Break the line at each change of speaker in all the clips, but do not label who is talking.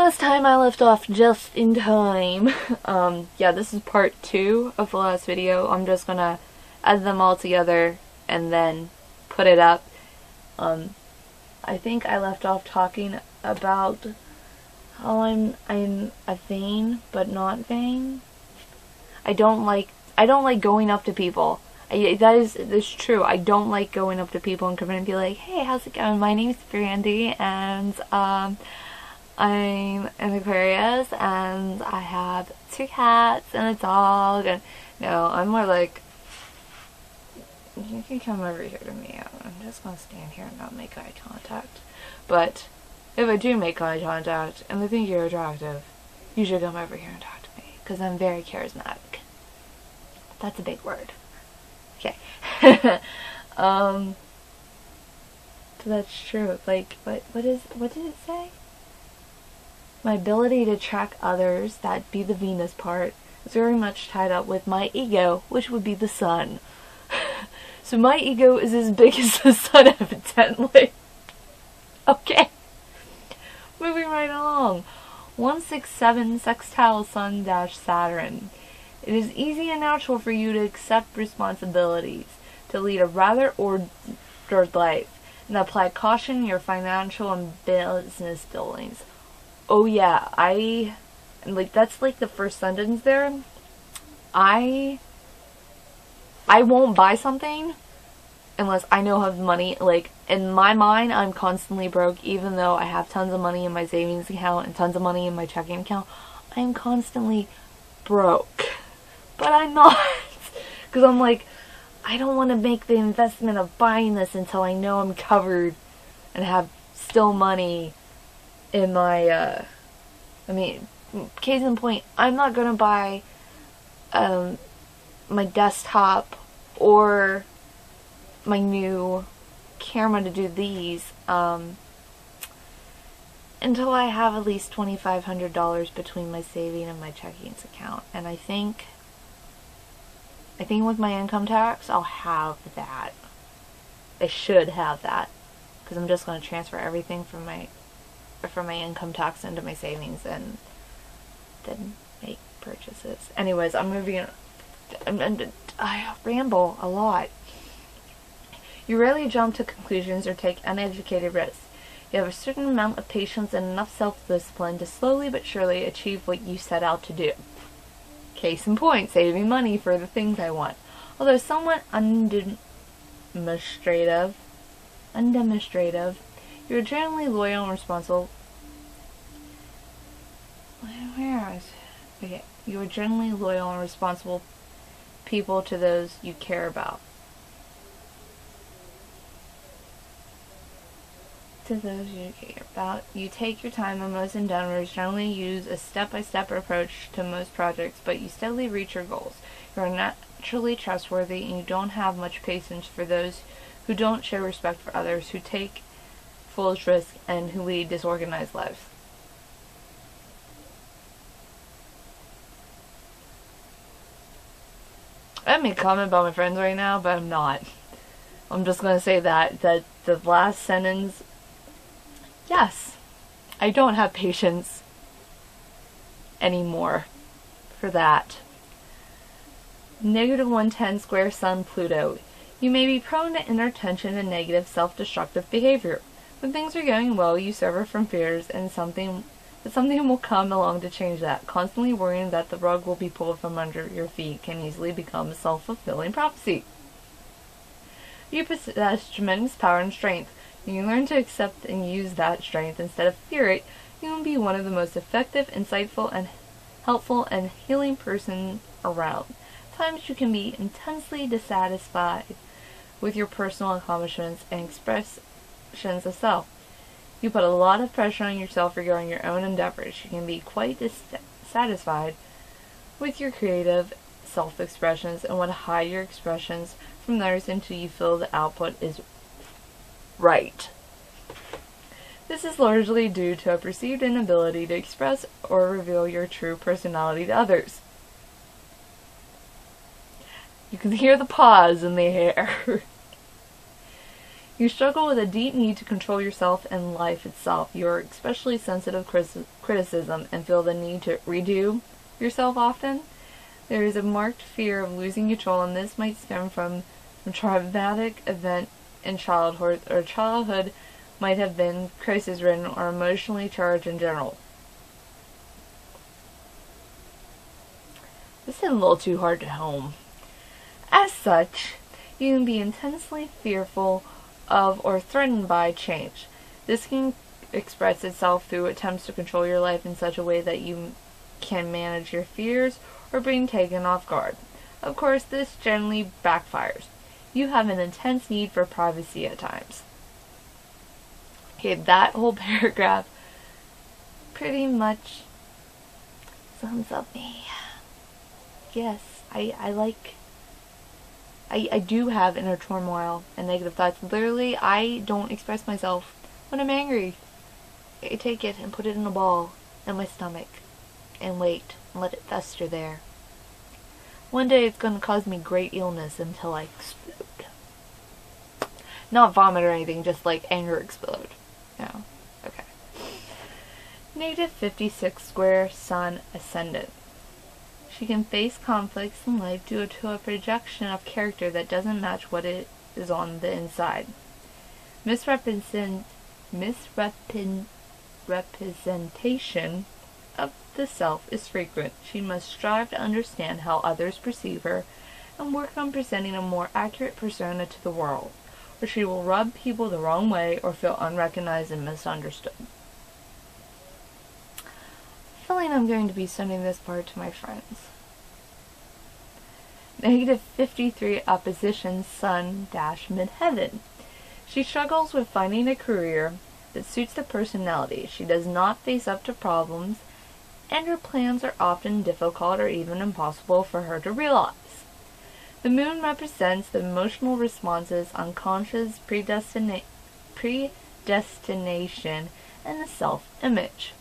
last time I left off just in time. Yeah, this is part 2 of the last video. I'm just gonna add them all together and then put it up. I think I left off talking about how I'm a vain, but not vain. I don't like going up to people. That's true. I don't like going up to people and coming and be like, hey, how's it going? My name's Brandy, and I'm an Aquarius, and I have 2 cats and a dog. And no, I'm more like, you can come over here to me. I'm just gonna stand here and not make eye contact. But if I do make eye contact and I think you're attractive, you should come over here and talk to me, because I'm very charismatic. That's a big word. Okay. So that's true. Like, what did it say? My ability to track others, that be the Venus part, is very much tied up with my ego, which would be the sun. So my ego is as big as the sun, evidently. Okay. Moving right along. 167 sextile Sun - Saturn. It is easy and natural for you to accept responsibilities, to lead a rather ordered life, and apply caution in your financial and business dealings. Oh yeah, that's like the first sentence there. I won't buy something unless I know I have money. Like, in my mind, I'm constantly broke, even though I have tons of money in my savings account and tons of money in my checking account. I am constantly broke. But I'm not. Because I'm like, I don't want to make the investment of buying this until I know I'm covered and have still money in my, case in point, I'm not going to buy my desktop or my new camera to do these until I have at least $2,500 between my saving and my checkings account. And I think with my income tax, I'll have that. I should have that, because I'm just going to transfer everything from my income tax into my savings and then make purchases. Anyways, I ramble a lot. You rarely jump to conclusions or take uneducated risks. You have a certain amount of patience and enough self-discipline to slowly but surely achieve what you set out to do. Case in point, saving money for the things I want. Although somewhat undemonstrative, you're generally loyal and responsible. You are generally loyal and responsible people to those you care about. You take your time on most endeavors, generally use a step-by-step approach to most projects, but you steadily reach your goals. You are naturally trustworthy, and you don't have much patience for those who don't show respect for others, who take foolish risks, and who lead disorganized lives. I make a comment about my friends right now, but I'm not. I'm just going to say that the last sentence, yes, I don't have patience anymore for that. -110 square Sun Pluto. You may be prone to inner tension and negative self-destructive behavior. When things are going well, you suffer from fears and something will come along to change that. Constantly worrying that the rug will be pulled from under your feet can easily become a self-fulfilling prophecy. You possess tremendous power and strength. When you learn to accept and use that strength instead of fear it, you will be one of the most effective, insightful, and helpful and healing person around. At times you can be intensely dissatisfied with your personal accomplishments and expressions of self. You put a lot of pressure on yourself regarding your own endeavors. You can be quite dissatisfied with your creative self-expressions and want to hide your expressions from others until you feel the output is right. This is largely due to a perceived inability to express or reveal your true personality to others. You can hear the pause in the air. You struggle with a deep need to control yourself and life itself. You're especially sensitive to criticism and feel the need to redo yourself often. There is a marked fear of losing control, and this might stem from a traumatic event in childhood, or childhood might have been crisis-ridden or emotionally charged in general. This is a little too hard to home. As such, you can be intensely fearful of or threatened by change. This can express itself through attempts to control your life in such a way that you can manage your fears or being taken off guard. Of course, this generally backfires. You have an intense need for privacy at times. Okay, that whole paragraph pretty much sums up me. Yes, I do have inner turmoil and negative thoughts. Literally, I don't express myself when I'm angry. I take it and put it in a ball in my stomach and wait and let it fester there. One day it's going to cause me great illness until I explode. Not vomit or anything, just like anger explode. No. Okay. Negative 56 square Sun Ascendant. She can face conflicts in life due to a projection of character that doesn't match what it is on the inside. Misrepresentation of the self is frequent. She must strive to understand how others perceive her and work on presenting a more accurate persona to the world, or she will rub people the wrong way or feel unrecognized and misunderstood. Feeling I'm going to be sending this part to my friends. Negative 53 opposition Sun Midheaven. She struggles with finding a career that suits the personality. She does not face up to problems, and her plans are often difficult or even impossible for her to realize. The moon represents the emotional responses, unconscious predestination, and the self-image.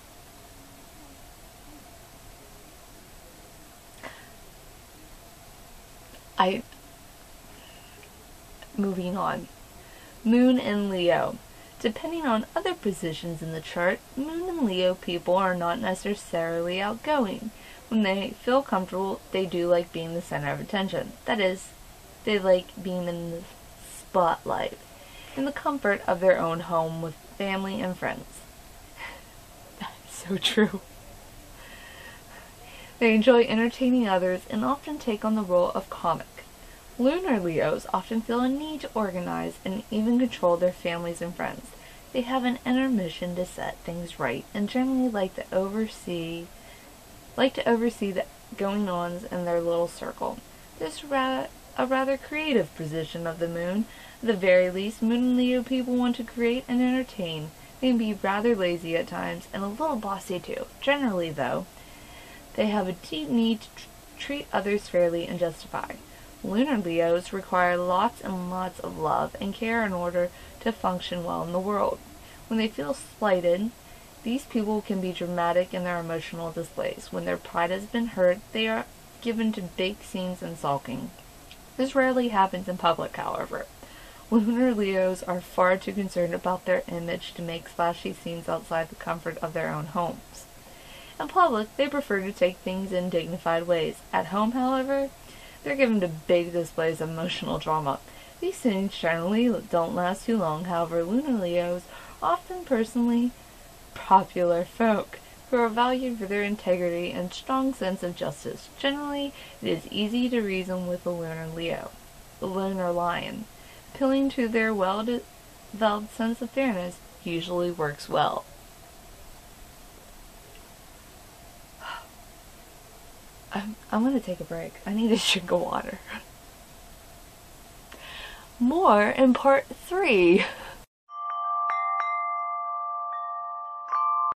Moving on. Moon in Leo. Depending on other positions in the chart, Moon and Leo people are not necessarily outgoing. When they feel comfortable, they do like being the center of attention. That is, they like being in the spotlight, in the comfort of their own home with family and friends. That is so true. They enjoy entertaining others and often take on the role of comic. Lunar Leos often feel a need to organize and even control their families and friends. They have an inner mission to set things right and generally like to oversee the going-ons in their little circle. This is a rather creative position of the moon. At the very least, Moon and Leo people want to create and entertain. They can be rather lazy at times and a little bossy too. Generally, though, they have a deep need to treat others fairly and justify. Lunar Leos require lots and lots of love and care in order to function well in the world. When they feel slighted, these people can be dramatic in their emotional displays. When their pride has been hurt, they are given to big scenes and sulking. This rarely happens in public, however. Lunar Leos are far too concerned about their image to make splashy scenes outside the comfort of their own homes. In public, they prefer to take things in dignified ways. At home, however, they're given to big displays of emotional drama. These scenes generally don't last too long. However, Lunar Leos are often personally popular folk who are valued for their integrity and strong sense of justice. Generally, it is easy to reason with a Lunar Leo, the Lunar Lion. Appealing to their well-developed sense of fairness usually works well. I'm going to take a break. I need a drink of water. More in part 3.